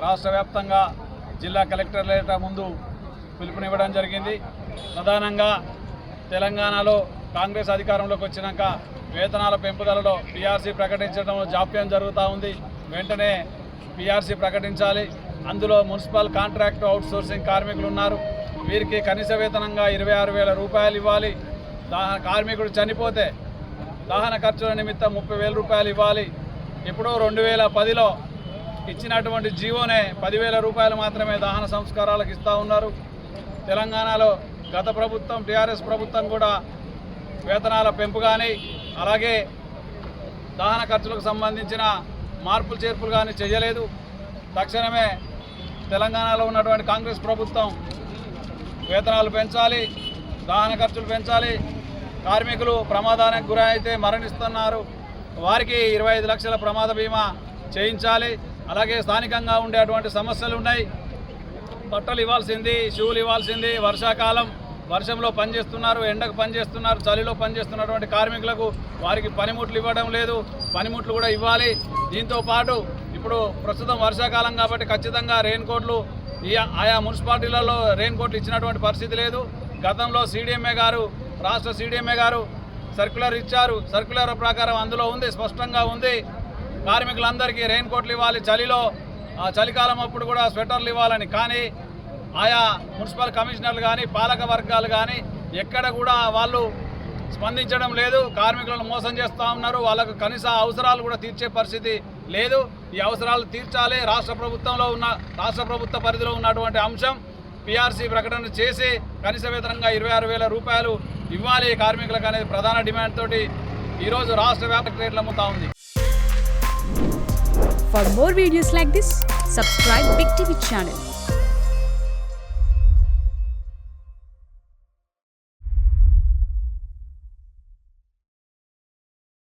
రాష్ట్ర వ్యాప్తంగా జిల్లా కలెక్టర్ల ముందు పిలుపునివ్వడం జరిగింది. ప్రధానంగా తెలంగాణలో కాంగ్రెస్ అధికారంలోకి వచ్చినాక వేతనాల పెంపుదలలో పీఆర్సీ ప్రకటించడంలో జాప్యం జరుగుతూ ఉంది. వెంటనే పీఆర్సీ ప్రకటించాలి. అందులో మున్సిపల్ కాంట్రాక్ట్ అవుట్సోర్సింగ్ కార్మికులు ఉన్నారు. వీరికి కనీస వేతనంగా 26,000 రూపాయలు ఇవ్వాలి. కార్మికుడు చనిపోతే దహన ఖర్చుల నిమిత్తం 30,000 రూపాయలు ఇవ్వాలి. ఎప్పుడో 2010లో ఇచ్చినటువంటి జీవోనే 10,000 రూపాయలు మాత్రమే దహన సంస్కారాలకు ఇస్తూ ఉన్నారు. తెలంగాణలో గత ప్రభుత్వం టీఆర్ఎస్ ప్రభుత్వం కూడా వేతనాల పెంపు కానీ అలాగే దహన ఖర్చులకు సంబంధించిన మార్పులు చేర్పులు కానీ చేయలేదు. తక్షణమే తెలంగాణలో ఉన్నటువంటి కాంగ్రెస్ ప్రభుత్వం వేతనాలు పెంచాలి, దహన ఖర్చులు పెంచాలి. కార్మికులు ప్రమాదానికి గురైతే మరణిస్తున్నారు, వారికి 25 లక్షల ప్రమాద బీమా చేయించాలి. అలాగే స్థానికంగా ఉండేటువంటి సమస్యలు ఉన్నాయి. బట్టలు ఇవ్వాల్సింది, షూలు ఇవ్వాల్సింది. వర్షాకాలం వర్షంలో పనిచేస్తున్నారు, ఎండకు పనిచేస్తున్నారు, చలిలో పనిచేస్తున్నటువంటి కార్మికులకు వారికి పనిముట్లు ఇవ్వడం లేదు. పనిముట్లు కూడా ఇవ్వాలి. దీంతో పాటు ఇప్పుడు ప్రస్తుతం వర్షాకాలం కాబట్టి ఖచ్చితంగా రెయిన్ కోట్లు ఆయా మున్సిపాలిటీలలో రెయిన్ కోట్లు ఇచ్చినటువంటి పరిస్థితి లేదు. గతంలో సీడీఎంఏ గారు, రాష్ట్ర సీడీఎంఏ గారు సర్క్యులర్ ఇచ్చారు. సర్క్యులర్ ప్రకారం అందులో ఉంది, స్పష్టంగా ఉంది, కార్మికులందరికీ రెయిన్ కోట్లు ఇవ్వాలి. చలికాలం అప్పుడు కూడా స్వెటర్లు ఇవ్వాలని. కానీ ఆయా మున్సిపల్ కమిషనర్లు కానీ పాలక వర్గాలు కానీ ఎక్కడ కూడా వాళ్ళు స్పందించడం లేదు. కార్మికులను మోసం చేస్తూ ఉన్నారు. వాళ్ళకు కనీస అవసరాలు కూడా తీర్చే పరిస్థితి లేదు. ఈ అవసరాలు తీర్చాలి. రాష్ట్ర ప్రభుత్వ పరిధిలో ఉన్నటువంటి అంశం పీఆర్సీ ప్రకటన చేసి కనీస వేతనంగా 26,000 రూపాయలు ఇవ్వాలి కార్మికులకు అనేది ప్రధాన డిమాండ్ తోటి ఈరోజు రాష్ట్ర వ్యాప్తంగా రేట్లు అమ్ముతా ఉంది. For more videos like this, subscribe Big TV channel.